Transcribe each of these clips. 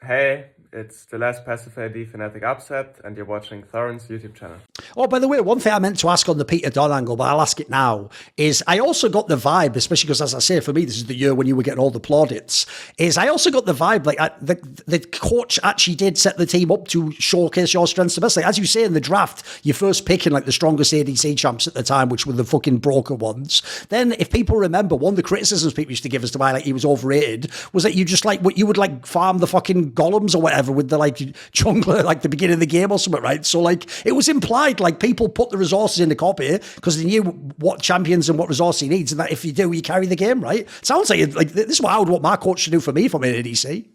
Hey, it's the last passive AD Fnatic Upset, and you're watching Thorin's YouTube channel. Oh, by the way, one thing I meant to ask on the Peter Don angle, but I'll ask it now, is I also got the vibe, especially because, as I say, for me, this is the year when you were getting all the plaudits, is I also got the vibe, like, the coach actually did set the team up to showcase your strengths the best. Like, as you say in the draft, you're first picking, like, the strongest ADC champs at the time, which were the fucking broker ones. Then, if people remember, one of the criticisms people used to give us to why, like, he was overrated was that you just, like, you would, like, farm the fucking golems or whatever with the, like, jungler, like, the beginning of the game or something, right? So, like, it was implied, like, people put the resources into Kobbe because they knew what champions and what resource he needs, and that if you do, you carry the game, right? Sounds like this is what I would want my coach to do for me if I'm in ADC.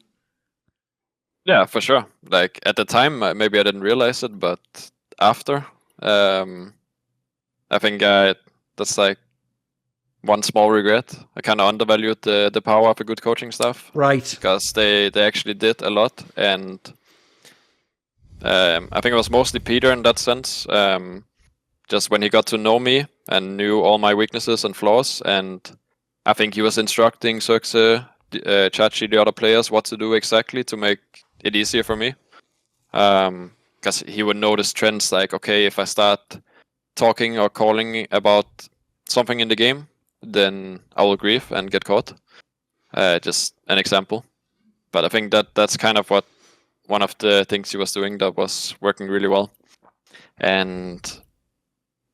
Yeah, for sure. Like, at the time, maybe I didn't realize it, but after, I think that's like one small regret. I kind of undervalued the power of a good coaching staff. Right. Because they actually did a lot, and I think it was mostly Peter in that sense. Just when he got to know me and knew all my weaknesses and flaws, and I think he was instructing Circe, Chachi, the other players, what to do exactly to make it easier for me. Because he would notice trends like, okay, if I start talking or calling about something in the game, then I will grief and get caught. Just an example. But I think that's kind of what one of the things he was doing that was working really well. And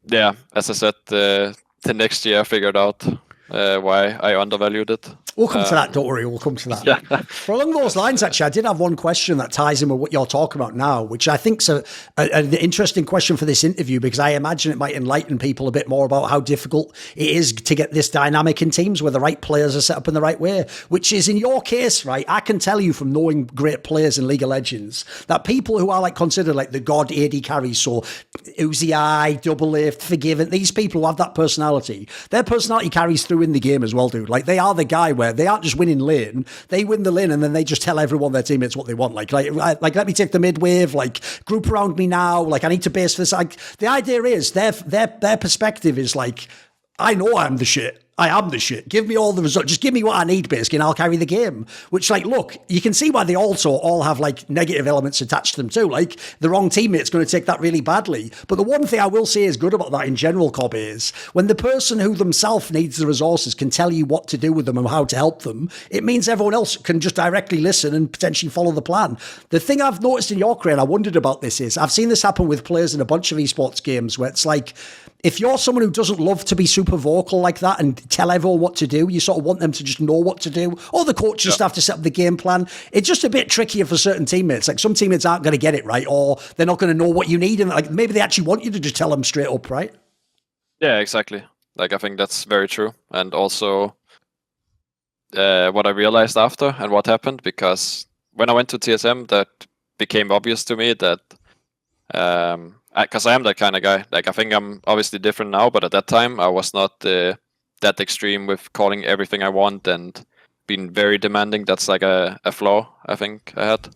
yeah, as I said, the next year I figured out why I undervalued it. We'll come to that, don't worry, we'll come to that. Yeah. For along those lines, actually, I did have one question that ties in with what you're talking about now, which I think's an interesting question for this interview, because I imagine it might enlighten people a bit more about how difficult it is to get this dynamic in teams where the right players are set up in the right way, which is in your case, right? I can tell you from knowing great players in League of Legends that people who are like considered like the god AD carries, so Uzi Eye, Double Lift, Forgiven, these people who have that personality, their personality carries through in the game as well, dude. Like, they are the guy where they aren't just winning lane, they win the lane and then they just tell everyone, their teammates, what they want. Like let me take the mid wave, like group around me now, like I need to base this. Like, the idea is their perspective is like, I know I'm the shit. I am the shit. Give me all the results. Just give me what I need, basically, and I'll carry the game. Which, like, look, you can see why they also all have, like, negative elements attached to them, too. Like, the wrong teammate's going to take that really badly. But the one thing I will say is good about that in general, Kobbe, is when the person who themselves needs the resources can tell you what to do with them and how to help them, it means everyone else can just directly listen and potentially follow the plan. The thing I've noticed in your career, and I wondered about this, is I've seen this happen with players in a bunch of esports games where it's like, if you're someone who doesn't love to be super vocal like that and tell everyone what to do, you sort of want them to just know what to do, or the coaches just have to set up the game plan. It's just a bit trickier for certain teammates. Like, some teammates aren't going to get it right, or they're not going to know what you need, and like maybe they actually want you to just tell them straight up, right? Yeah, exactly. Like, I think that's very true. And also what I realized after and what happened, because when I went to TSM, that became obvious to me that because I am that kind of guy. Like, I think I'm obviously different now, but at that time I was not that extreme with calling everything I want and being very demanding. That's like a flaw I think I had.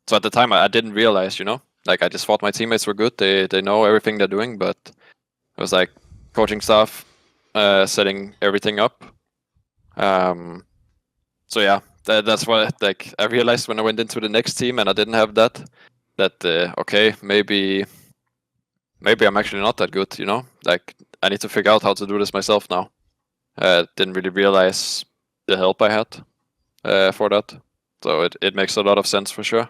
So at the time I didn't realize, like, I just thought my teammates were good. They know everything they're doing, but it was like coaching staff setting everything up. So yeah, that's what, like, I realized when I went into the next team and I didn't have that okay, maybe I'm actually not that good, like, I need to figure out how to do this myself now. Didn't really realize the help I had for that, so it makes a lot of sense for sure.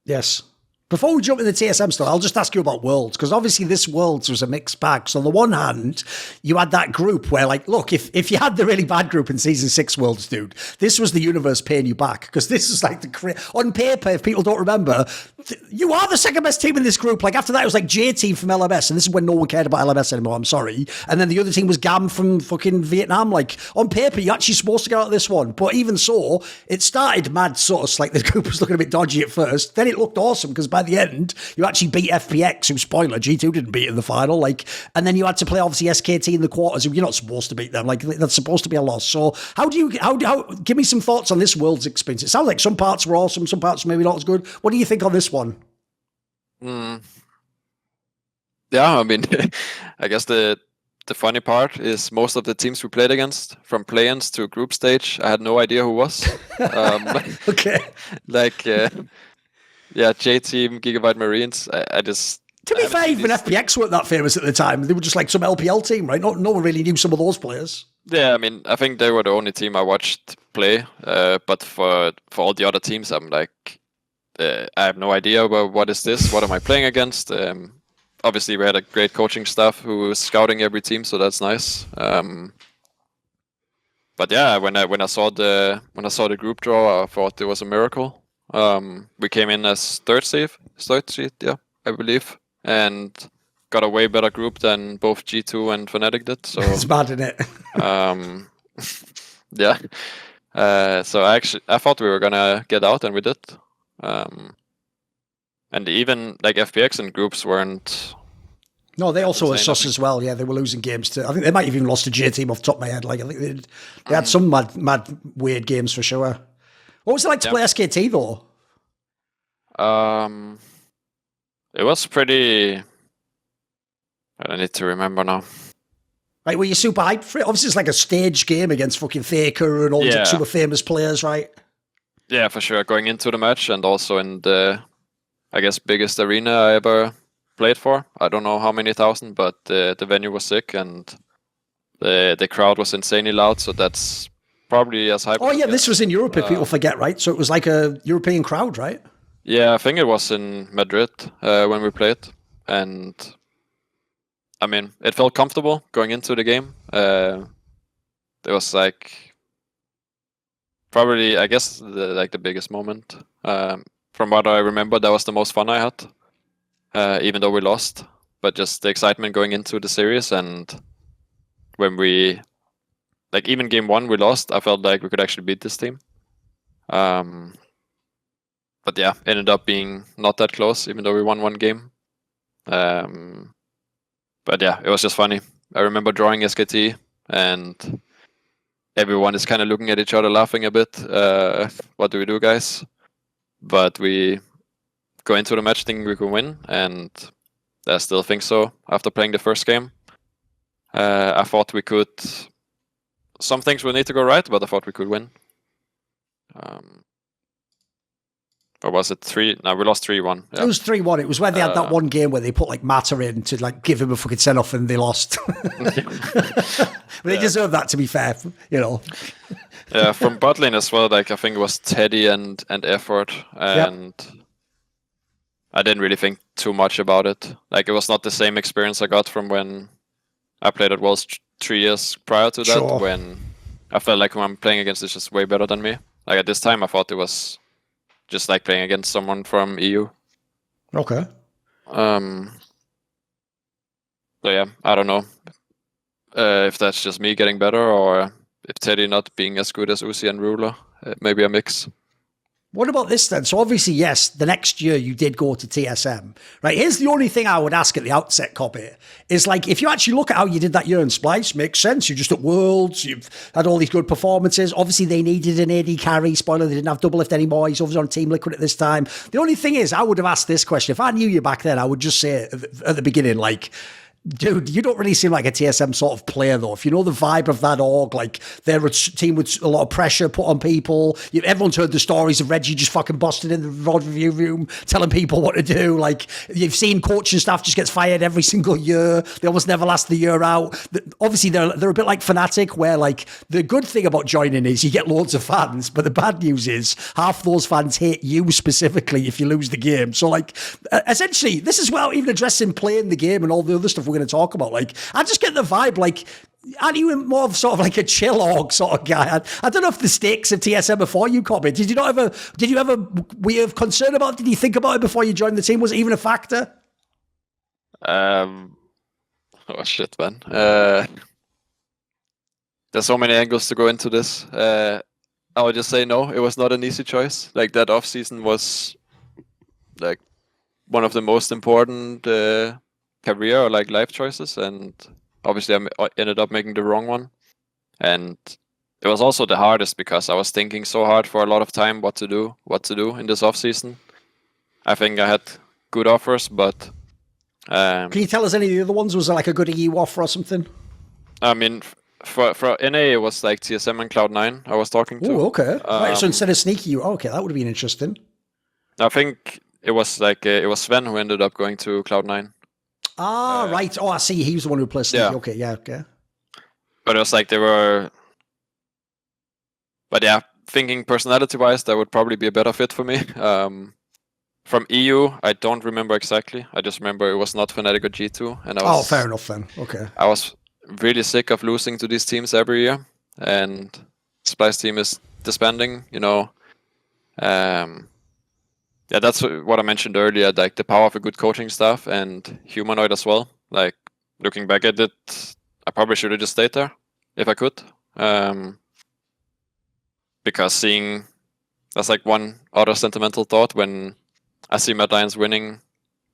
Yes. Before we jump into the TSM stuff, I'll just ask you about Worlds, because obviously this Worlds was a mixed bag. So on the one hand, you had that group where, like, look, if you had the really bad group in Season 6 Worlds, dude, this was the universe paying you back, because this is like on paper, if people don't remember, you are the second best team in this group. Like, after that, it was like J team from LMS, and this is when no one cared about LMS anymore, I'm sorry. And then the other team was GAM from fucking Vietnam. Like, on paper, you're actually supposed to get out of this one. But even so, it started mad sort of like the group was looking a bit dodgy at first. Then it looked awesome, because by the end, you actually beat FPX, who, spoiler, G2 didn't beat in the final. Like, and then you had to play, obviously, SKT in the quarters, who you're not supposed to beat them. Like, that's supposed to be a loss. So how give me some thoughts on this Worlds experience? It sounds like some parts were awesome, some parts maybe not as good. What do you think on this one? Yeah, I mean, I guess the the funny part is most of the teams we played against, from play-ins to group stage, I had no idea who was. Okay. Like, J Team, Gigabyte Marines. I just. To be fair, even FPX weren't that famous at the time. They were just like some LPL team, right? No one really knew some of those players. Yeah, I mean, I think they were the only team I watched play. But for all the other teams, I'm like, I have no idea about what is this. What am I playing against? Obviously, we had a great coaching staff who was scouting every team, so that's nice. But yeah, when I saw the group draw, I thought it was a miracle. We came in as third seed, yeah, I believe, and got a way better group than both G2 and Fnatic did. So it's bad, isn't it? Yeah. So I thought we were gonna get out, and we did. And even like FPX and groups weren't. No, they also were sus as well. Yeah, they were losing games to. I think they might have even lost to J Team off the top of my head. Like I think they had some mad weird games for sure. What was it like to play SKT though? It was pretty. I need to remember now. Right, were you super hyped for it? Obviously, it's like a stage game against fucking Faker and all the super famous players, right? Yeah, for sure. Going into the match and also in the, I guess, biggest arena I ever played for. I don't know how many thousand, but the venue was sick and the crowd was insanely loud. So that's probably as hype. Oh yeah, this was in Europe, if people forget, right? So it was like a European crowd, right? Yeah, I think it was in Madrid when we played, and I mean, it felt comfortable going into the game. It was like probably, I guess, the biggest moment. From what I remember, that was the most fun I had, even though we lost. But just the excitement going into the series, and when we, like, even game one we lost, I felt like we could actually beat this team. But yeah, ended up being not that close, even though we won one game. But yeah, it was just funny. I remember drawing SKT, and everyone is kind of looking at each other, laughing a bit. What do we do, guys? But we go into the match thinking we can win, and I still think so after playing the first game. I thought we could. Some things will need to go right, but I thought we could win. Or was it 3? No, we lost 3-1. Yeah. It was 3-1. It was where they had that one game where they put like Mata in to like give him a fucking send off and they lost. But they deserve that, to be fair, you know. Yeah, from bot lane as well, like I think it was Teddy and Effort, and I didn't really think too much about it. Like it was not the same experience I got from when I played at Worlds 3 years prior to that, when I felt like when I'm playing against is just way better than me. Like at this time I thought it was just like playing against someone from EU. Okay. So yeah, I don't know if that's just me getting better or if Teddy not being as good as Uzi and Ruler. Maybe a mix. What about this then? So obviously, yes, the next year you did go to TSM, right? Here's the only thing I would ask at the outset, Kobbe, is like, if you actually look at how you did that year in Splyce, makes sense. You're just at Worlds, you've had all these good performances. Obviously, they needed an AD carry. Spoiler, they didn't have Double Lift anymore. He's obviously on Team Liquid at this time. The only thing is, I would have asked this question. If I knew you back then, I would just say at the beginning, like, dude, you don't really seem like a TSM sort of player, though. If you know the vibe of that org, like they're a team with a lot of pressure put on people. Everyone's heard the stories of Reggie just fucking busted in the VOD review room, telling people what to do. Like you've seen coaching staff just gets fired every single year. They almost never last the year out. Obviously, they're a bit like Fnatic, where like the good thing about joining is you get loads of fans, but the bad news is half those fans hate you specifically if you lose the game. So like essentially, this is without even addressing playing the game and all the other stuff we're going to talk about. Like, I just get the vibe, like, aren't you more of sort of like a chill org sort of guy? I don't know if the stakes of TSM are for you, Kobbe. Did you ever, were you concerned about it? Did you think about it before you joined the team? Was it even a factor? Oh shit, man. There's so many angles to go into this. I would just say no, it was not an easy choice. Like that off season was like one of the most important career or like life choices, and obviously I ended up making the wrong one, and it was also the hardest because I was thinking so hard for a lot of time what to do in this off season. I think I had good offers, but can you tell us any of the other ones? Was there like a good EU offer or something? I mean, for NA, it was like TSM and Cloud9 I was talking to. Oh, okay. Right, so instead of sneaky, okay, that would have been interesting. I think it was like it was Sven who ended up going to Cloud9. Ah, right. Oh, I see. He was the one who played sneaky. Yeah. Okay, yeah, okay. But it was like they were. But yeah, thinking personality-wise, that would probably be a better fit for me. From EU, I don't remember exactly. I just remember it was not Fnatic or G2, and I was. Oh, fair enough then. Okay. I was really sick of losing to these teams every year, and Splyce team is disbanding. Yeah, that's what I mentioned earlier. Like the power of a good coaching staff and humanoid as well. Like looking back at it, I probably should have just stayed there if I could. Because seeing that's like one other sentimental thought when I see Mad Lions winning,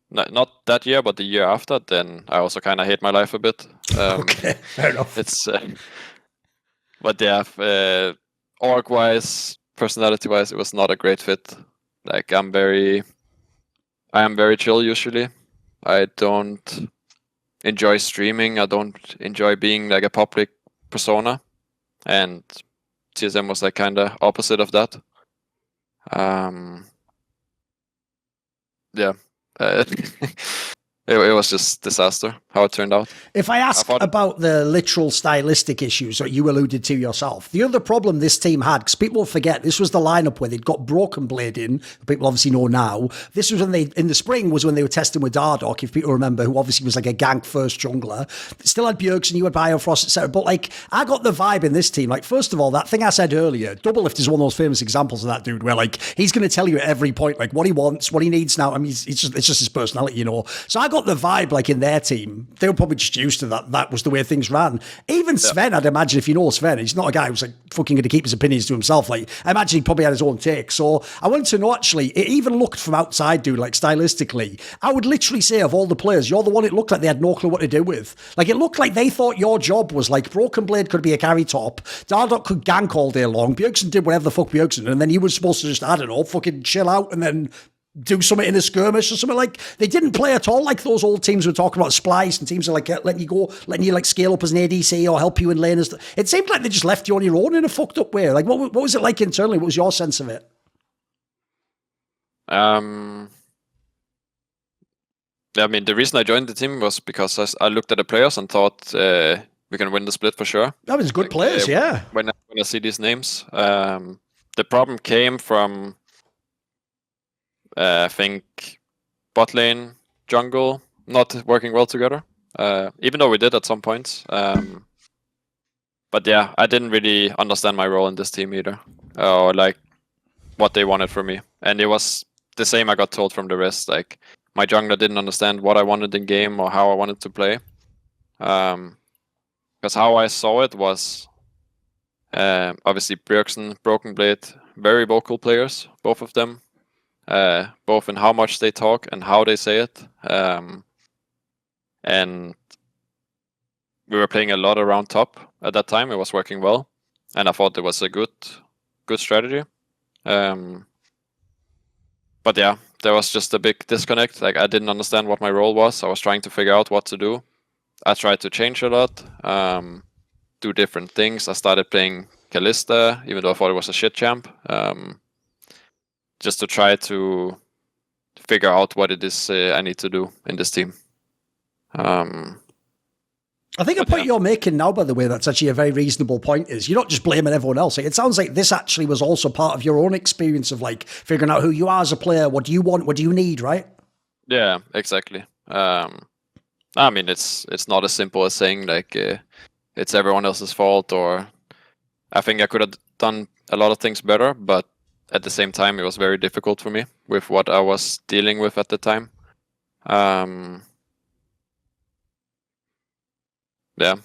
not that year, but the year after, then I also kind of hate my life a bit. Okay, fair enough. It's, but yeah, org-wise, personality-wise, it was not a great fit. Like I am very chill usually. I don't enjoy streaming. I don't enjoy being like a public persona, and TSM was like kind of opposite of that. Yeah. It was just disaster how it turned out. If I ask about the literal stylistic issues that you alluded to yourself, the other problem this team had, because people forget, this was the lineup where they'd got Broken Blade in, people obviously know now. This was when in the spring was when they were testing with Dardoch, if people remember, who obviously was like a gank first jungler. Still had Bjergsen, you had Biofrost, etc. But like, I got the vibe in this team. Like, first of all, that thing I said earlier, Doublelift is one of those famous examples of that dude where like, he's going to tell you at every point, like what he wants, what he needs now. I mean, it's just his personality, So I got the vibe like in their team. They were probably just used to that. That was the way things ran. Even Sven, I'd imagine, if you know Sven, he's not a guy who's like fucking going to keep his opinions to himself. Like, I imagine he probably had his own take. So I wanted to know, actually, it even looked from outside, dude, like stylistically, I would literally say of all the players, you're the one it looked like they had no clue what to do with. Like, it looked like they thought your job was like Broken Blade could be a carry top, Dardoch could gank all day long, Bjergsen did whatever the fuck Bjergsen, and then he was supposed to just, I don't know, fucking chill out and then do something in a skirmish or something. Like, they didn't play at all like those old teams we were talking about, Splyce, and teams are like letting you like scale up as an ADC or help you in lane. It seemed like they just left you on your own in a fucked up way. Like, what was it like internally? What was your sense of it? I mean, the reason I joined the team was because I looked at the players and thought we can win the split for sure. That was good players, yeah. When I see these names, the problem came from I think bot lane, jungle not working well together. Even though we did at some points. But yeah, I didn't really understand my role in this team either, or like what they wanted from me. And it was the same I got told from the rest. Like, my jungler didn't understand what I wanted in game or how I wanted to play. Because how I saw it was obviously Bjergsen, Broken Blade, very vocal players, both of them. Both in how much they talk and how they say it. And we were playing a lot around top at that time. It was working well, and I thought it was a good strategy. But yeah, there was just a big disconnect. Like, I didn't understand what my role was. I was trying to figure out what to do. I tried to change a lot, do different things. I started playing Kalista, even though I thought it was a shit champ. Just to try to figure out what it is I need to do in this team. I think a point you're making now, by the way, that's actually a very reasonable point, is you're not just blaming everyone else. It sounds like this actually was also part of your own experience of like figuring out who you are as a player, what do you want, what do you need, right? Yeah, exactly. I mean, it's not as simple as saying like it's everyone else's fault, or I think I could have done a lot of things better, but at the same time, it was very difficult for me with what I was dealing with at the time. Yeah,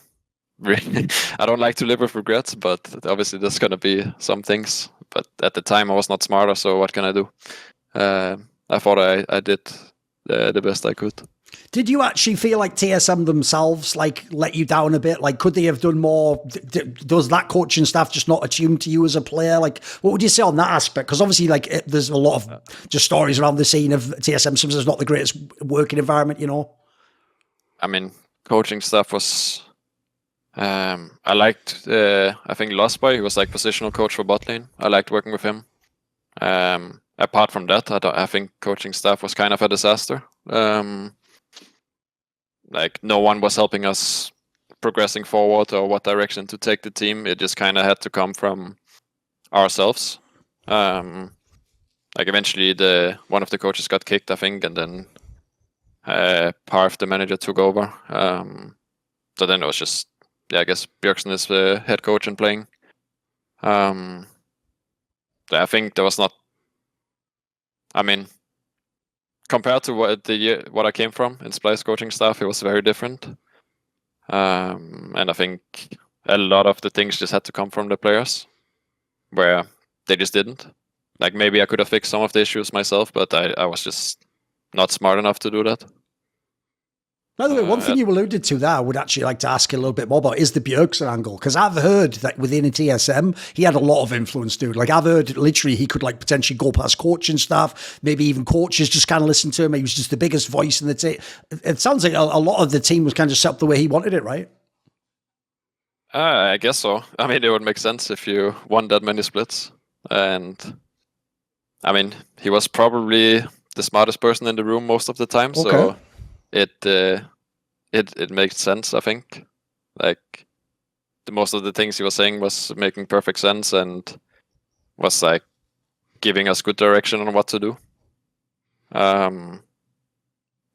really, I don't like to live with regrets, but obviously there's gonna be some things. But at the time, I was not smarter, so what can I do? I thought I did the best I could. Did you actually feel like TSM themselves like let you down a bit? Like, could they have done more? Does that coaching staff just not attune to you as a player? Like, what would you say on that aspect? Because obviously, like, there's a lot of just stories around the scene of TSM. Sometimes it's not the greatest working environment, I mean, coaching staff was I liked, I think Lossboy, he was like positional coach for bot lane. I liked working with him. Apart from that, I think coaching staff was kind of a disaster. Like no one was helping us progressing forward or what direction to take the team. It just kind of had to come from ourselves. Like eventually one of the coaches got kicked, I think, and then Parv, the manager, took over. So then it was just, yeah, I guess Bjergsen is the head coach and playing. So I think there was not, I mean, compared to what I came from in Splyce coaching staff, it was very different. And I think a lot of the things just had to come from the players, where they just didn't. Like maybe I could have fixed some of the issues myself, but I was just not smart enough to do that. By the way, one thing you alluded to there, I would actually like to ask you a little bit more about is the Bjergsen angle. Because I've heard that within a TSM, he had a lot of influence, dude. Like I've heard literally he could like potentially go past coaching staff, maybe even coaches just kind of listen to him. He was just the biggest voice in the team. It sounds like a lot of the team was kind of set up the way he wanted it, right? I guess so. I mean, it would make sense if you won that many splits. And I mean, he was probably the smartest person in the room most of the time. Okay. So it makes sense, I think. Like most of the things he was saying was making perfect sense and was like giving us good direction on what to do. So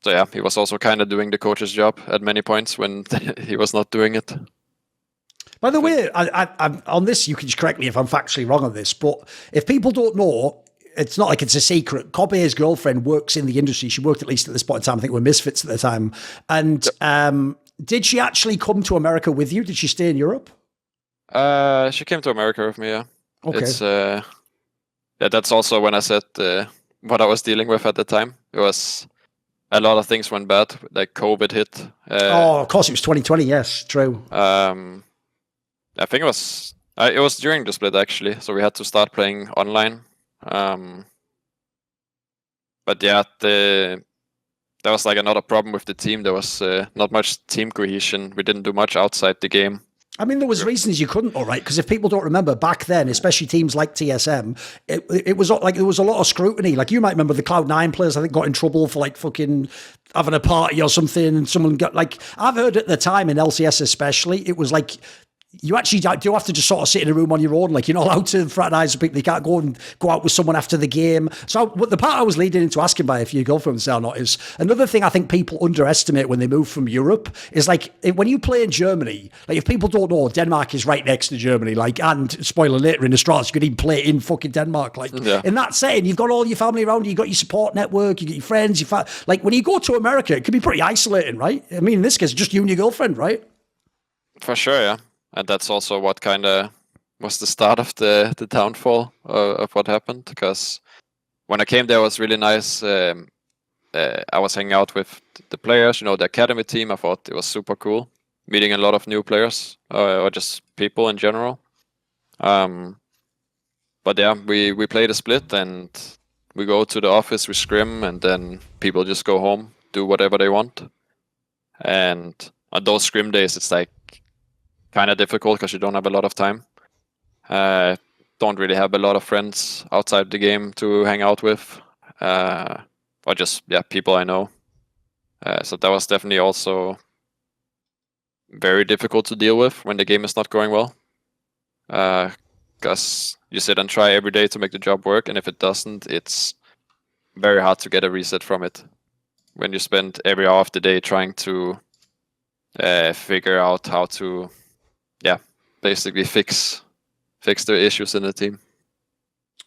yeah, he was also kind of doing the coach's job at many points when he was not doing it. By the way, I'm on this, you can just correct me if I'm factually wrong on this, but if people don't know, it's not like it's a secret. Kobbe's girlfriend works in the industry. She worked at least at this point in time, I think, with Misfits at the time. And did she actually come to America with you? Did she stay in Europe? She came to America with me, yeah. Okay. It's, yeah, that's also when I said what I was dealing with at the time. It was a lot of things went bad, like COVID hit. Oh, of course, it was 2020, yes, true. I think it was during the split, actually, so we had to start playing online. But yeah, there was like another problem with the team. There was not much team cohesion. We didn't do much outside the game. I mean, there was reasons you couldn't, all right? Because if people don't remember, back then, especially teams like TSM, it was like there was a lot of scrutiny. Like you might remember the Cloud9 players, I think, got in trouble for like fucking having a party or something, and someone got like, I've heard at the time in LCS especially, it was like, you actually do have to just sort of sit in a room on your own. Like you're not allowed to fraternize with people. You can't go out with someone after the game. So what the part I was leading into asking by if you go for them or not is another thing I think people underestimate when they move from Europe is like when you play in Germany, like if people don't know, Denmark is right next to Germany. Like, and spoiler later in Astralis, you could even play in fucking Denmark. Like in that setting, you've got all your family around you, you've got your support network, you got your friends, like when you go to America, it can be pretty isolating, right? I mean, in this case, just you and your girlfriend, right? For sure, yeah. And that's also what kind of was the start of the downfall of what happened. Because when I came there, it was really nice. I was hanging out with the players, the academy team. I thought it was super cool. Meeting a lot of new players or just people in general. But yeah, we played a split and we go to the office, we scrim, and then people just go home, do whatever they want. And on those scrim days, it's like kind of difficult because you don't have a lot of time. Don't really have a lot of friends outside the game to hang out with, or just people I know. So that was definitely also very difficult to deal with when the game is not going well, because you sit and try every day to make the job work, and if it doesn't, it's very hard to get a reset from it. When you spend every hour of the day trying to figure out how to basically fix the issues in the team.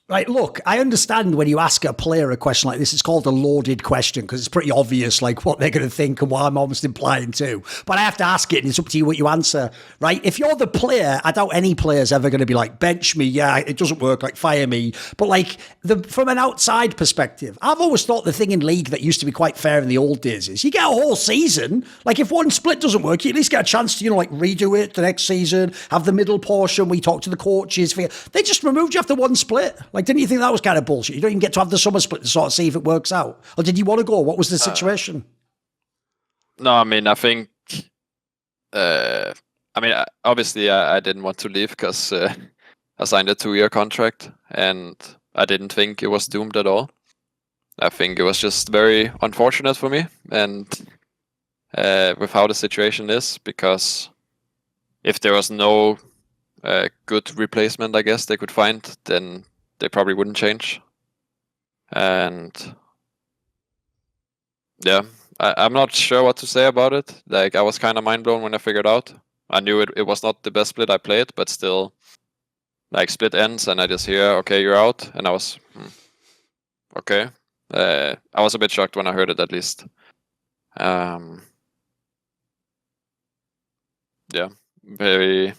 Right, look, I understand when you ask a player a question like this, it's called a loaded question because it's pretty obvious like what they're going to think and what I'm almost implying too. But I have to ask it and it's up to you what you answer, right? If you're the player, I doubt any player's ever going to be like, bench me, yeah, it doesn't work, like fire me. But like from an outside perspective, I've always thought the thing in League that used to be quite fair in the old days is you get a whole season. Like if one split doesn't work, you at least get a chance to, like redo it the next season, have the middle portion, we talk to the coaches. They just removed you after one split. Like, didn't you think that was kind of bullshit? You don't even get to have the summer split to sort of see if it works out. Or did you want to go? What was the situation? No, I mean, I think I mean, obviously, I didn't want to leave because I signed a 2-year contract, and I didn't think it was doomed at all. I think it was just very unfortunate for me, and with how the situation is, because if there was no good replacement, I guess they could find, then they probably wouldn't change. And yeah, I'm not sure what to say about it. Like, I was kind of mind blown when I figured out. I knew it was not the best split I played, but still, like, split ends and I just hear, okay, you're out, and I was okay. I was a bit shocked when I heard it, at least. Yeah,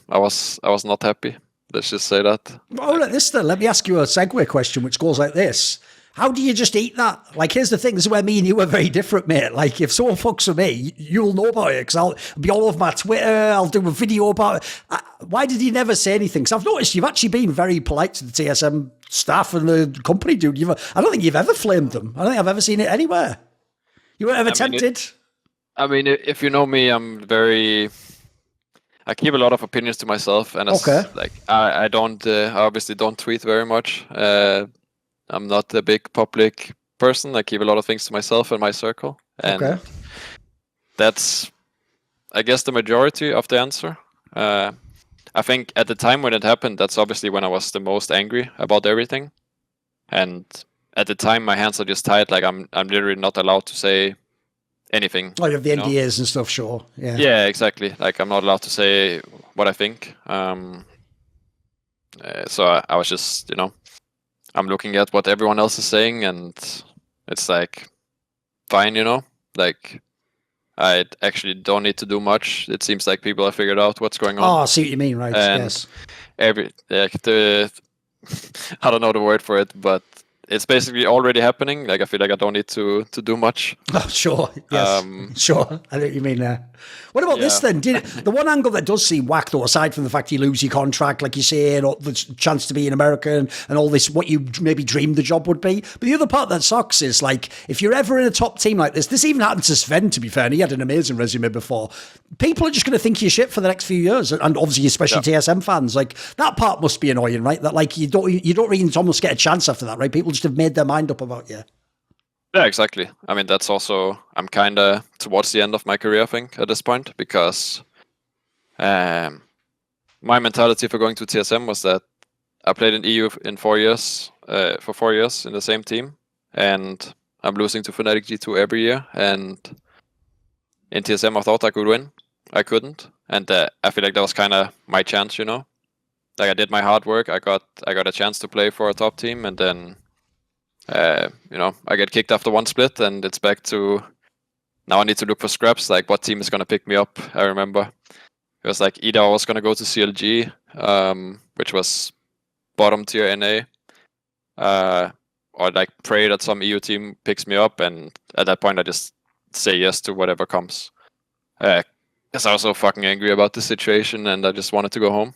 I was not happy. Let's just say that. Oh, like this then. Let me ask you a segue question, which goes like this. How do you just eat that? Like, here's the thing. This is where me and you are very different, mate. Like, if someone fucks with me, you'll know about it because I'll be all over my Twitter. I'll do a video about it. Why did you never say anything? Because I've noticed you've actually been very polite to the TSM staff and the company, dude. I don't think you've ever flamed them. I don't think I've ever seen it anywhere. You weren't ever tempted? I mean, if you know me, I keep a lot of opinions to myself, and like I don't, I obviously don't tweet very much. I'm not a big public person. I keep a lot of things to myself and my circle, and that's, I guess, the majority of the answer. I think at the time when it happened, that's obviously when I was the most angry about everything, and at the time my hands are just tied. Like, I'm literally not allowed to say anything. Oh, you have the NDAs and stuff, sure. Yeah. Yeah, exactly. Like, I'm not allowed to say what I think. So I was just, I'm looking at what everyone else is saying, and it's like, fine, like, I actually don't need to do much. It seems like people have figured out what's going on. Oh, I see what you mean, right? And yes. I don't know the word for it, but it's basically already happening. Like, I feel like I don't need to do much. Oh, sure. Yes. Sure. I know what you mean there. What about this then? The one angle that does seem whack, though, aside from the fact you lose your contract, like you say, and the chance to be in America and all this, what you maybe dreamed the job would be. But the other part that sucks is, like, if you're ever in a top team like this even happened to Zven, to be fair, and he had an amazing resume before. People are just going to think you're shit for the next few years. And obviously, especially TSM fans. Like, that part must be annoying, right? That, like, you don't really almost get a chance after that, right? People just have made their mind up about you. Yeah, exactly. I mean, that's also, I'm kind of towards the end of my career, I think, at this point, because my mentality for going to TSM was that I played in EU in 4 years, for 4 years in the same team, and I'm losing to fnatic G2 every year, and in TSM I thought I could win. I couldn't, and I feel like that was kind of my chance, Like, I did my hard work, I got a chance to play for a top team, and then I get kicked after one split, and it's back to now I need to look for scraps. Like, what team is going to pick me up? I remember it was like either I was going to go to CLG, which was bottom tier NA, or like pray that some EU team picks me up, and at that point I just say yes to whatever comes. Because I was so fucking angry about the situation, and I just wanted to go home.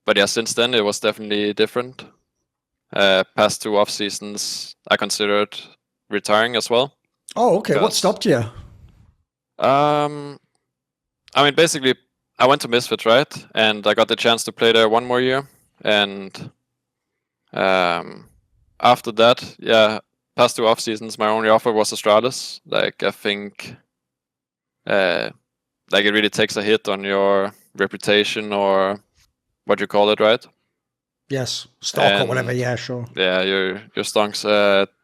But yeah, since then it was definitely different. Past 2 off seasons, I considered retiring as well. Oh, okay. What stopped you? I mean, basically, I went to Misfits, right? And I got the chance to play there 1 more year. And after that, yeah, past 2 off seasons, my only offer was Astralis. Like, I think, like, it really takes a hit on your reputation, or what you call it, right? Yes, stock or whatever. Yeah, sure. Yeah, your stonks.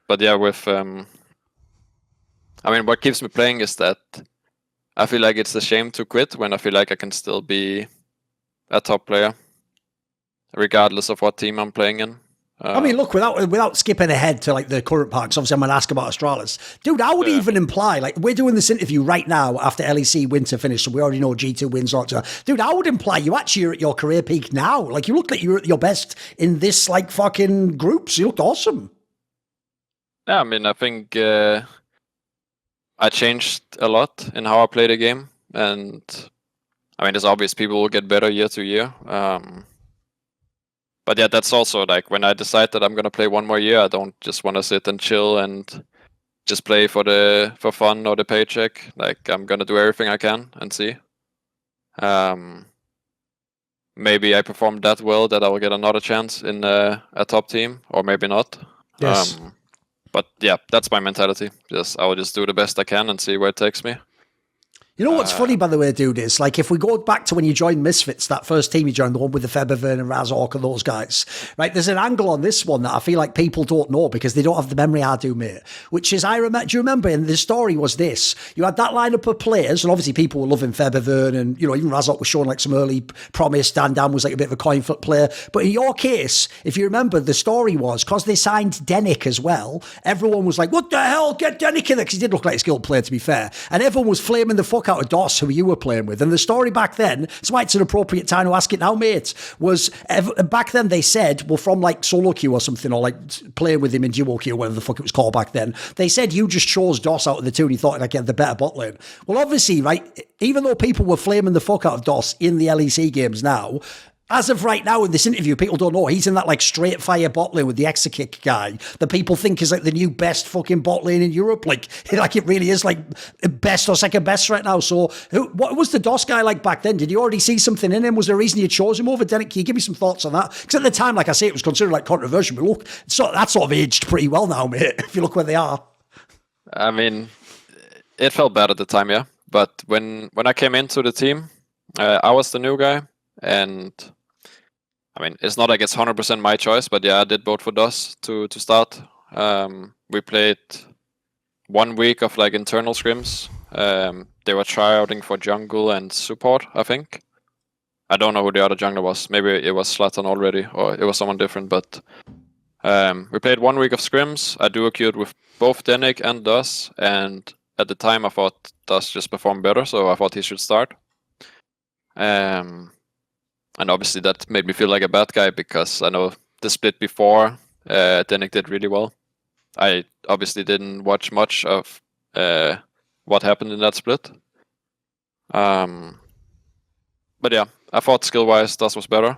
But yeah, with I mean, what keeps me playing is that I feel like it's a shame to quit when I feel like I can still be a top player, regardless of what team I'm playing in. I mean, look, without skipping ahead to like the current parks, obviously I'm going to ask about Astralis. Dude, I would even imply, like, we're doing this interview right now after LEC winter finished, so we already know G2 wins. Dude, I would imply you actually are at your career peak now. Like, you look like you're at your best in this, like, fucking groups. You look awesome. Yeah, I mean, I think I changed a lot in how I play the game. And, I mean, it's obvious people will get better year to year. But yeah, that's also like when I decide that I'm gonna play 1 more year, I don't just want to sit and chill and just play for fun or the paycheck. Like, I'm gonna do everything I can and see. Maybe I performed that well that I will get another chance in a top team, or maybe not. Yes. But yeah, that's my mentality. I will just do the best I can and see where it takes me. You know what's funny, by the way, dude, is like if we go back to when you joined Misfits, that first team you joined, the one with the Febervern and Razork and those guys, right? There's an angle on this one that I feel like people don't know because they don't have the memory I do, mate. Which is, do you remember? And the story was this: you had that lineup of players, and obviously people were loving Febervern, and you know even Razork was showing like some early promise. Dan was like a bit of a coin flip player, but in your case, if you remember, the story was because they signed denyk as well. Everyone was like, "What the hell? Get denyk in there!" Because he did look like a skilled player, to be fair, and everyone was flaming the fuck out of DOS, who you were playing with. And the story back then, that's why it's an appropriate time to ask it now, mate, was back then they said, well, from like solo queue or something, or like playing with him in duo queue, or whatever the fuck it was called back then, they said you just chose DOS out of the two and you thought like get the better bot lane. Well, obviously, right, even though people were flaming the fuck out of DOS in the LEC games now, as of right now in this interview, people don't know he's in that like straight fire bot lane with the Exakick guy that people think is like the new best fucking bot lane in Europe. Like it really is like best or second best right now. So what was the DOS guy like back then? Did you already see something in him? Was there a reason you chose him over denyk? Can you give me some thoughts on that? Because at the time, like I say, it was considered like controversial, but look, that sort of aged pretty well now, mate, if you look where they are. I mean, it felt bad at the time, yeah. But when I came into the team, I was the new guy, and I mean, it's not like it's 100% my choice, but yeah, I did vote for DOS to start. We played 1 week of like internal scrims. They were tryouting for jungle and support, I think. I don't know who the other jungler was. Maybe it was Zlatan already, or it was someone different, but we played 1 week of scrims. I duo queued with both denyk and DOS, and at the time I thought DOS just performed better, so I thought he should start. And obviously that made me feel like a bad guy because I know the split before, denyk did really well. I obviously didn't watch much of what happened in that split. But yeah, I thought skill-wise DOS was better.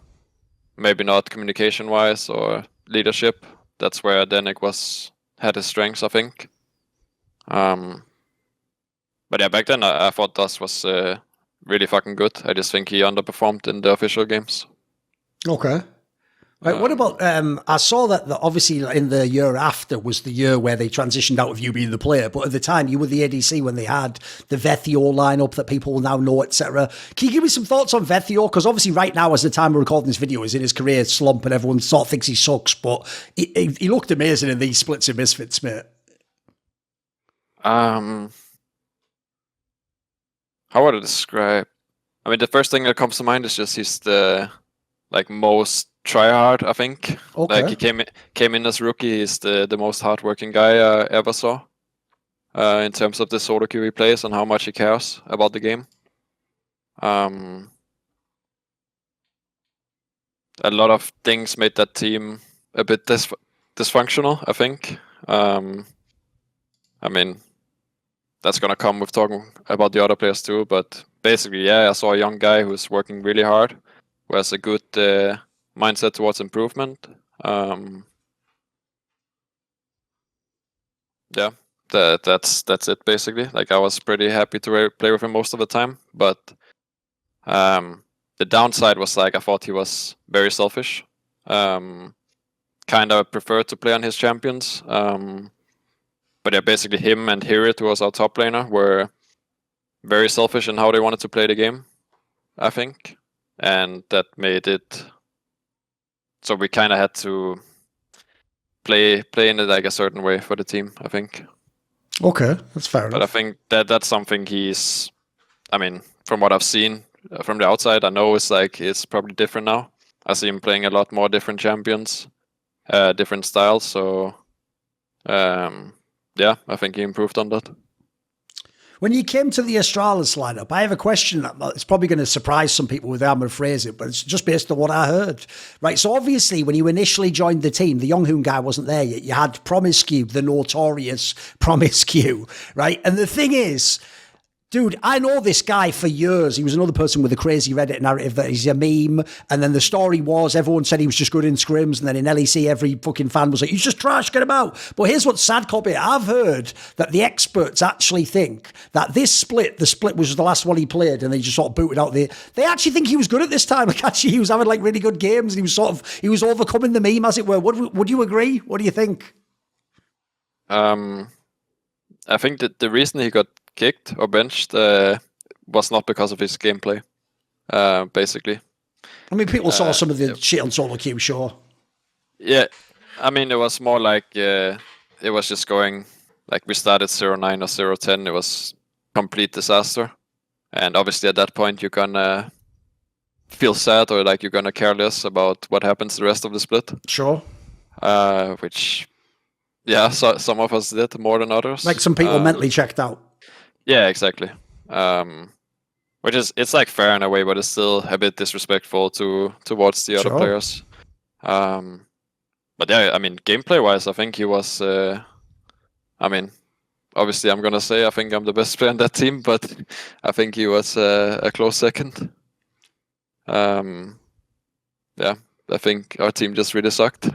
Maybe not communication-wise or leadership. That's where denyk had his strengths, I think. But yeah, back then I thought DOS was really fucking good. I just think he underperformed in the official games. Okay. Right, what about, I saw that obviously in the year after was the year where they transitioned out of you being the player, but at the time you were the ADC when they had the vetheo lineup that people will now know, etc. Can you give me some thoughts on vetheo? Because obviously right now, as the time we're recording this video, is in his career slump and everyone sort of thinks he sucks, but he looked amazing in these splits in Misfits, mate. How would I describe? I mean, the first thing that comes to mind is just he's the like most tryhard, I think. Okay. Like he came in as rookie. He's the most hardworking guy I ever saw. In terms of the solo queue he plays and how much he cares about the game. A lot of things made that team a bit dysfunctional, I think. I mean, that's gonna come with talking about the other players too, but basically, yeah, I saw a young guy who's working really hard, who has a good mindset towards improvement. Yeah, that's it basically. Like I was pretty happy to play with him most of the time, but the downside was like I thought he was very selfish. Kind of preferred to play on his champions. But yeah, basically him and Hirit, who was our top laner, were very selfish in how they wanted to play the game, I think. And that made it so we kind of had to play in it like a certain way for the team, I think. Okay, that's fair enough. But I think that's something I mean, from what I've seen from the outside, I know it's probably different now. I see him playing a lot more different champions, different styles, so yeah, I think he improved on that. When you came to the Astralis lineup, I have a question that it's probably going to surprise some people with how I'm going to phrase it, but it's just based on what I heard. Right, so obviously when you initially joined the team, the JeongHoon guy wasn't there yet. You had promisq, the notorious promisq, right? And the thing is, Dude, I know this guy for years. He was another person with a crazy Reddit narrative that he's a meme. And then the story was everyone said he was just good in scrims. And then in LEC, every fucking fan was like, he's just trash, get him out. But here's what's sad, Kobbe. I've heard that the experts actually think that this split, the split was the last one he played and they just sort of booted out the... They actually think he was good at this time. Like, actually, he was having like really good games and he was overcoming the meme, as it were. Would you agree? What do you think? I think that the reason he got kicked or benched was not because of his gameplay, basically. I mean, people saw some of the shit on solo queue, sure. Yeah, I mean, it was more like it was just going, like we started 0-9 or 0-10, it was complete disaster. And obviously at that point you're gonna feel sad or like you're gonna care less about what happens the rest of the split. Sure. Which, yeah, so some of us did more than others. Like some people mentally checked out. Yeah, exactly. Which is, it's like fair in a way, but it's still a bit disrespectful towards the other players. But yeah, I mean, gameplay-wise, I think he was. I mean, obviously, I'm gonna say I think I'm the best player in that team, but I think he was a close second. Yeah, I think our team just really sucked.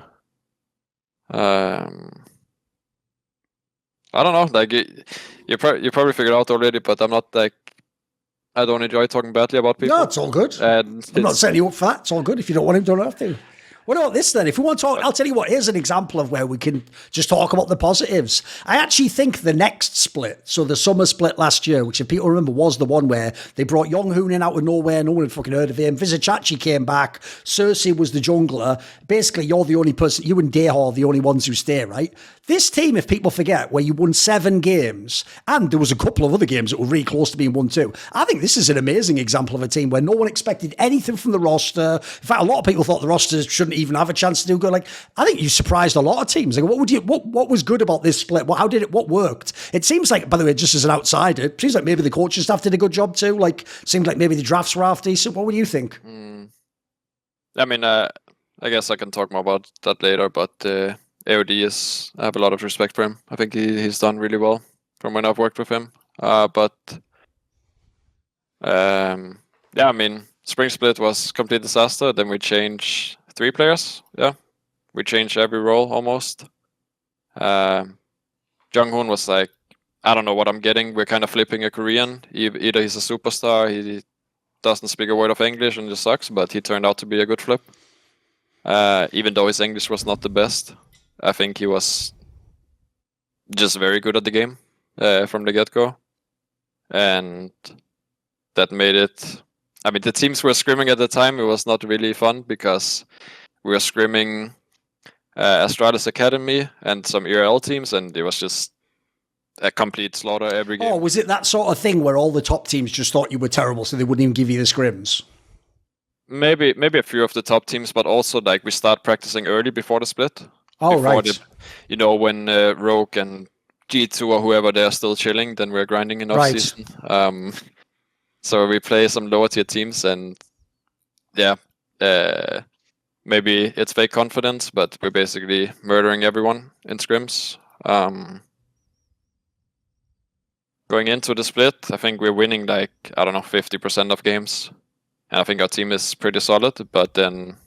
I don't know, like you probably figured out already, but I'm not like, I don't enjoy talking badly about people. No, it's all good. And I'm not setting you up for that. It's all good. If you don't want him, don't have to. What about this then? If we want to talk, I'll tell you what, here's an example of where we can just talk about the positives. I actually think the next split, so the summer split last year, which if people remember was the one where they brought JeongHoon in out of nowhere, no one had fucking heard of him. vetheo came back, Cersei was the jungler. Basically, you're the only person, you and Dayhor are the only ones who stay, right? This team, if people forget, where you won 7 games, and there was a couple of other games that were really close to being won too. I think this is an amazing example of a team where no one expected anything from the roster. In fact, a lot of people thought the roster shouldn't even have a chance to do good. Like, I think you surprised a lot of teams. Like, what was good about this split? What worked? It seems like, by the way, just as an outsider, it seems like maybe the coaching staff did a good job too. Like, seemed like maybe the drafts were half decent. What would you think? I mean, I guess I can talk more about that later, but AOD I have a lot of respect for him. I think he's done really well from when I've worked with him. But yeah, I mean, Spring Split was complete disaster. Then we changed 3 players. Yeah, we changed every role almost. JeongHoon was like, I don't know what I'm getting. We're kind of flipping a Korean. Either he's a superstar, he doesn't speak a word of English and just sucks, but he turned out to be a good flip. Even though his English was not the best, I think he was just very good at the game from the get-go. And that made it... I mean, the teams were scrimming at the time. It was not really fun because we were scrimming Astralis Academy and some ERL teams, and it was just a complete slaughter every game. Oh, was it that sort of thing where all the top teams just thought you were terrible, so they wouldn't even give you the scrims? Maybe a few of the top teams, but also like we start practicing early before the split. Oh, right. You know, when Rogue and G2 or whoever, they're still chilling, then we're grinding in off-season. So we play some lower tier teams, and yeah, maybe it's fake confidence, but we're basically murdering everyone in scrims. Going into the split, I think we're winning like, I don't know, 50% of games. And I think our team is pretty solid, but then,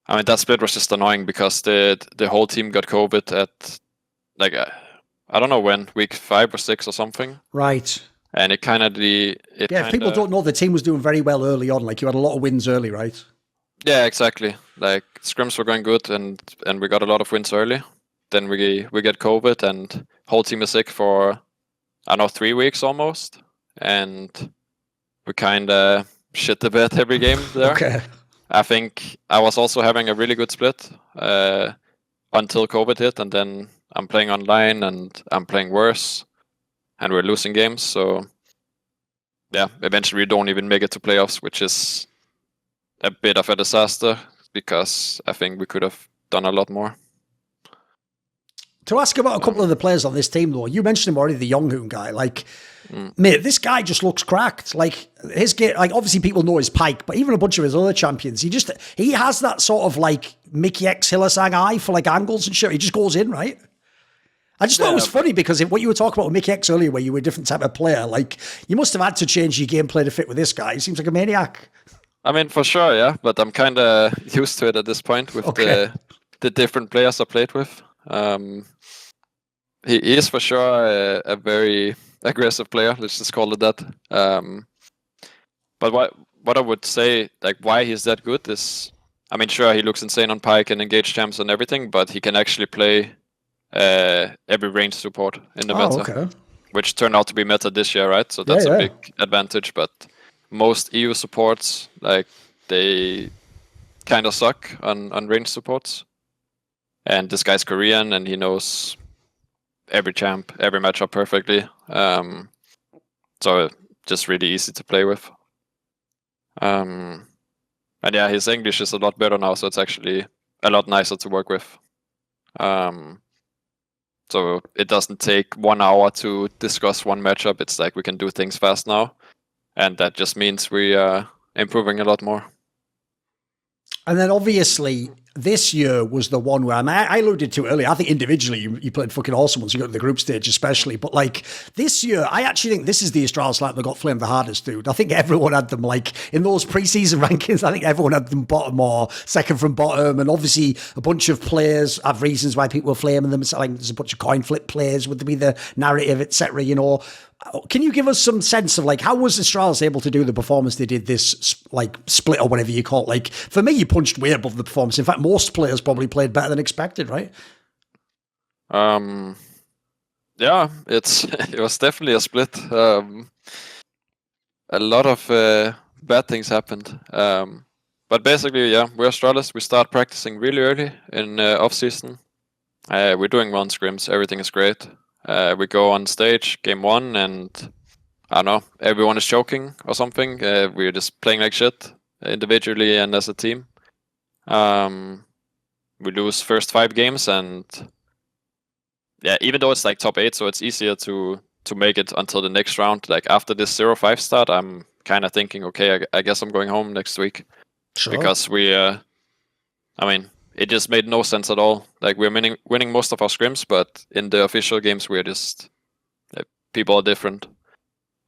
I mean, that split was just annoying because the whole team got COVID at, like, I don't know when, week 5 or 6 or something. Right. And it kind of if people don't know, the team was doing very well early on. Like, you had a lot of wins early, right? Yeah, exactly. Like, scrims were going good, and we got a lot of wins early. Then we get COVID, and whole team is sick for, I don't know, 3 weeks almost. And we kind of shit the bed every game there. Okay. I think I was also having a really good split until COVID hit, and then I'm playing online, and I'm playing worse. And we're losing games, so yeah, eventually we don't even make it to playoffs, which is a bit of a disaster because I think we could have done a lot more. To ask about a couple of the players on this team, though, you mentioned him already, the JeongHoon guy. Like, mate, this guy just looks cracked. Like, his game, like, obviously people know his Pyke, but even a bunch of his other champions, he has that sort of like Mickey X Hillesang eye for like angles and shit. He just goes in, right? I just thought it was funny because what you were talking about with Mickey X earlier, where you were a different type of player, like you must have had to change your gameplay to fit with this guy. He seems like a maniac. I mean, for sure, yeah, but I'm kind of used to it at this point with the different players I played with. He is for sure a very aggressive player. Let's just call it that. But what I would say, like why he's that good is, I mean, sure, he looks insane on Pike and engage champs and everything, but he can actually play every range support in the meta, which turned out to be meta this year, right? So that's a big advantage. But most EU supports, like they kind of suck on range supports. And this guy's Korean, and he knows every champ, every matchup perfectly. So just really easy to play with. And yeah, his English is a lot better now, so it's actually a lot nicer to work with. So it doesn't take 1 hour to discuss one matchup. It's like we can do things fast now. And that just means we are improving a lot more. And then obviously this year was the one where I alluded to earlier. I think individually you played fucking awesome once you got to the group stage, especially. But like this year, I actually think this is the Astralis lineup that got flamed the hardest, dude. I think everyone had them like in those preseason rankings. I think everyone had them bottom or second from bottom, and obviously a bunch of players have reasons why people were flaming them. It's like there's a bunch of coin flip players. Would there be the narrative, etc.? You know. Can you give us some sense of like how was Astralis able to do the performance they did this like split or whatever you call it? Like for me, you punched way above the performance. In fact, most players probably played better than expected, right? Yeah, it was definitely a split. A lot of bad things happened. But basically, yeah, we're Astralis. We start practicing really early in off season. We're doing run scrims. Everything is great. We go on stage, game 1, and I don't know, everyone is choking or something. We're just playing like shit, individually and as a team. We lose first 5 games, and yeah, even though it's like top 8, so it's easier to make it until the next round. Like after this 0-5 start, I'm kind of thinking, okay, I guess I'm going home next week. Sure. Because it just made no sense at all. Like we're winning most of our scrims, but in the official games we're just people are different.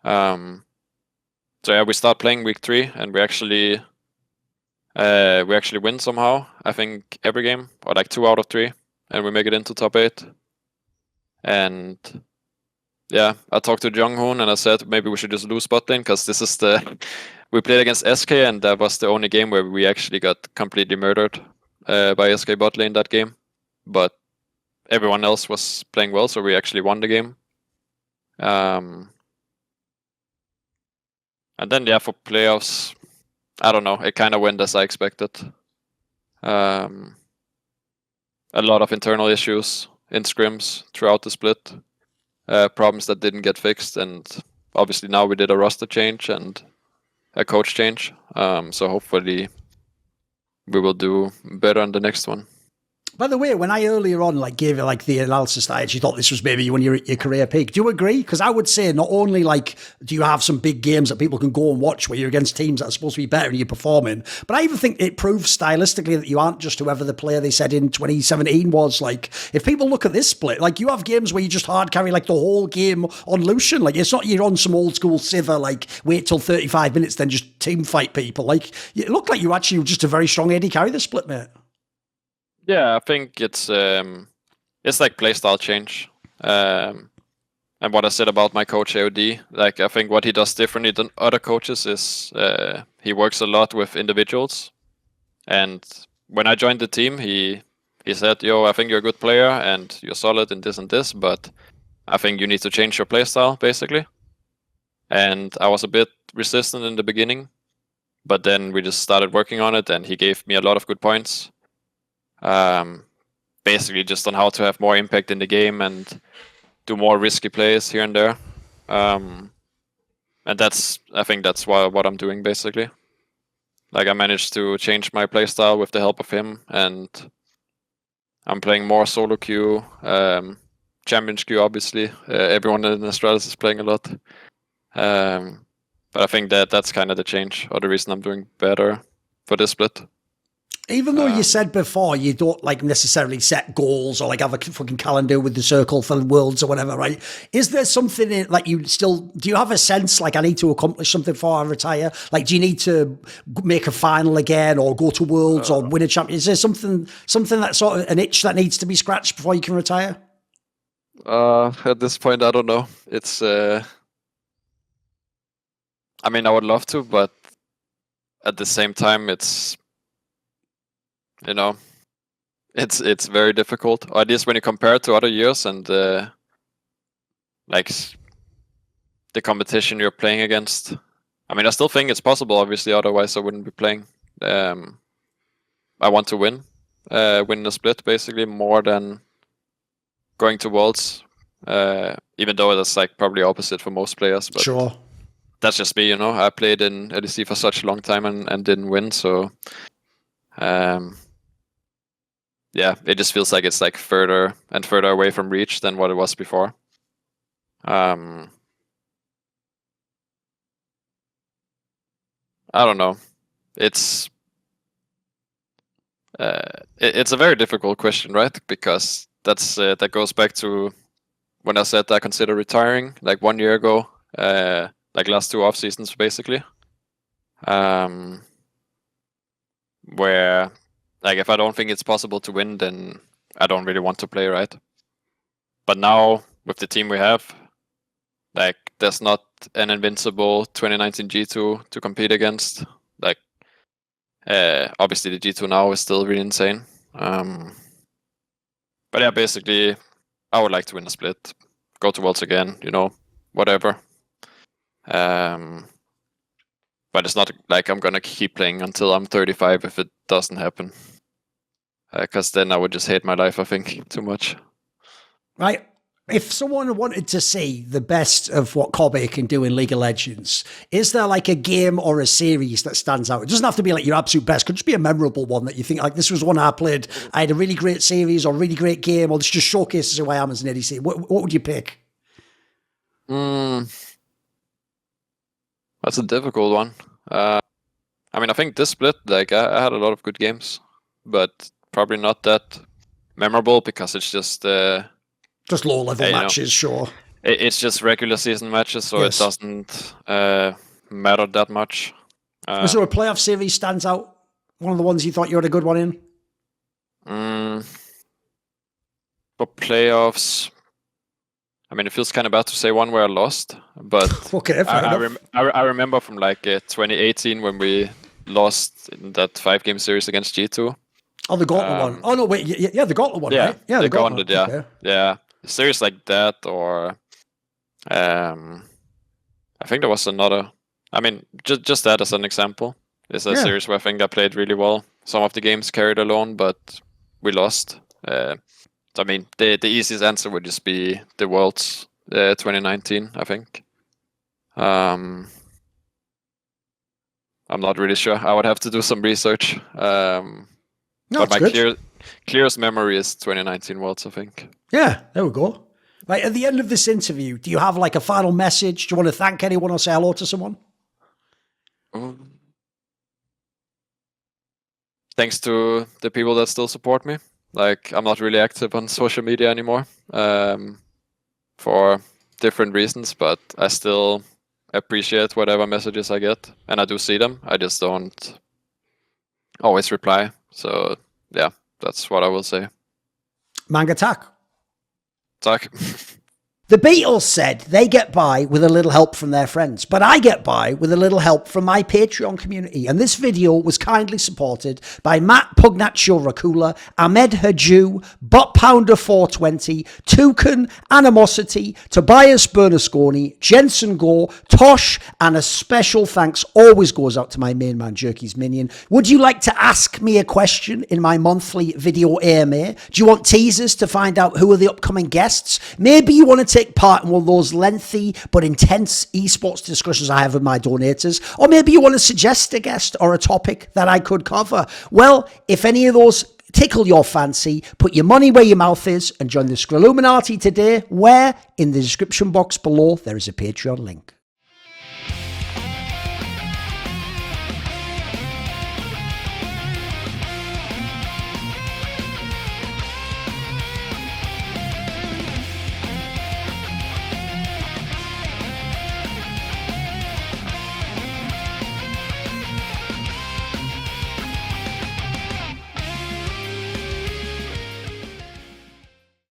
So yeah, we start playing week 3, and we actually win somehow. I think every game, or like 2 out of 3, and we make it into top 8. And yeah, I talked to JeongHoon and I said maybe we should just lose bot lane, because this is we played against SK, and that was the only game where we actually got completely murdered by SK bot lane that game. But everyone else was playing well, so we actually won the game. And then yeah, for playoffs, I don't know, it kind of went as I expected. A lot of internal issues in scrims throughout the split. Problems that didn't get fixed, and obviously now we did a roster change and a coach change. So hopefully we will do better on the next one. By the way, when I earlier on gave it the analysis, I actually thought this was maybe when you're at your career peak. Do you agree? Because I would say not only do you have some big games that people can go and watch where you're against teams that are supposed to be better and you're performing, but I even think it proves stylistically that you aren't just whoever the player they said in 2017 was. If people look at this split, you have games where you just hard carry the whole game on Lucian. It's not you're on some old school Sivir, wait till 35 minutes then just team fight people. It looked like you actually were just a very strong AD carry this split, mate. Yeah, I think it's like playstyle change. And what I said about my coach AOD, I think what he does differently than other coaches is he works a lot with individuals. And when I joined the team, he said, "Yo, I think you're a good player and you're solid in this and this, but I think you need to change your playstyle, basically." And I was a bit resistant in the beginning, but then we just started working on it, and he gave me a lot of good points. Basically just on how to have more impact in the game and do more risky plays here and there. And I think that's what I'm doing basically. I managed to change my playstyle with the help of him, and I'm playing more solo queue, champions queue obviously. Everyone in Astralis is playing a lot. But I think that's kind of the change, or the reason I'm doing better for this split. Even though you said before you don't like necessarily set goals or like have a fucking calendar with the circle for the worlds or whatever, right? Is there something in, like you still, do you have a sense like I need to accomplish something before I retire? Like, do you need to make a final again or go to worlds or win a champion? Is there something that's sort of an itch that needs to be scratched before you can retire? At this point, I don't know. It's, I mean, I would love to, but at the same time, it's, you know, it's very difficult. Or at least when you compare it to other years and like the competition you're playing against. I mean, I still think it's possible. Obviously, otherwise I wouldn't be playing. I want to win the split basically more than going to worlds. Even though that's like probably opposite for most players. But sure. That's just me, you know. I played in LEC for such a long time and didn't win, so yeah, it just feels like it's like further and further away from reach than what it was before. I don't know. It's it's a very difficult question, right? Because that's that goes back to when I said I consider retiring like 1 year ago, like last 2 off seasons basically. Where like if I don't think it's possible to win, then I don't really want to play, right? But now with the team we have, like there's not an invincible 2019 G2 to compete against. Like obviously the G2 now is still really insane. But yeah, basically I would like to win a split, go to Worlds again, you know, whatever. But it's not like I'm gonna keep playing until I'm 35 if it doesn't happen. Because then I would just hate my life, I think, too much. Right. If someone wanted to see the best of what Kobbe can do in League of Legends, is there like a game or a series that stands out? It doesn't have to be like your absolute best. It could just be a memorable one that you think like this was one I played. I had a really great series or really great game, or this just showcases who I am as an ADC. What would you pick? That's a difficult one. I mean, I think this split, like I had a lot of good games, but probably not that memorable because it's just low level matches, sure. It's just regular season matches, so yes. It doesn't matter that much. Was there a playoff series stands out? One of the ones you thought you had a good one in? For playoffs, I mean, it feels kind of bad to say one where I lost, but okay, I remember from like 2018 when we lost in that 5-game series against G2. Oh, the Gauntlet one. Oh, no, wait. Yeah, the Gauntlet one, yeah, right? Yeah, the Gauntlet, yeah. Okay. Yeah. Series like that, or I think there was another. I mean, just that as an example. It's a series where I think I played really well. Some of the games carried alone, but we lost. So, I mean, the easiest answer would just be the Worlds 2019, I think. I'm not really sure. I would have to do some research. But my clearest memory is 2019 Worlds, I think. Yeah, there we go. Right, at the end of this interview, do you have like a final message? Do you want to thank anyone or say hello to someone? Thanks to the people that still support me. Like, I'm not really active on social media anymore for different reasons, but I still appreciate whatever messages I get, and I do see them. I just don't always reply. So, yeah, that's what I will say. Manga tack. Tack. The Beatles said they get by with a little help from their friends, but I get by with a little help from my Patreon community. And this video was kindly supported by Matt Pugnaccio Racula, Ahmed Haju, Bot Pounder 420, Toucan, Animosity, Tobias Bernasconi, Jensen Gore, Tosh, and a special thanks always goes out to my main man, Jerky's Minion. Would you like to ask me a question in my monthly video AMA? Do you want teasers to find out who are the upcoming guests? Maybe you want to take part in one of those lengthy but intense esports discussions I have with my donators, or maybe you want to suggest a guest or a topic that I could cover. Well, if any of those tickle your fancy, put your money where your mouth is and join the Scrolluminati today, where in the description box below there is a Patreon link.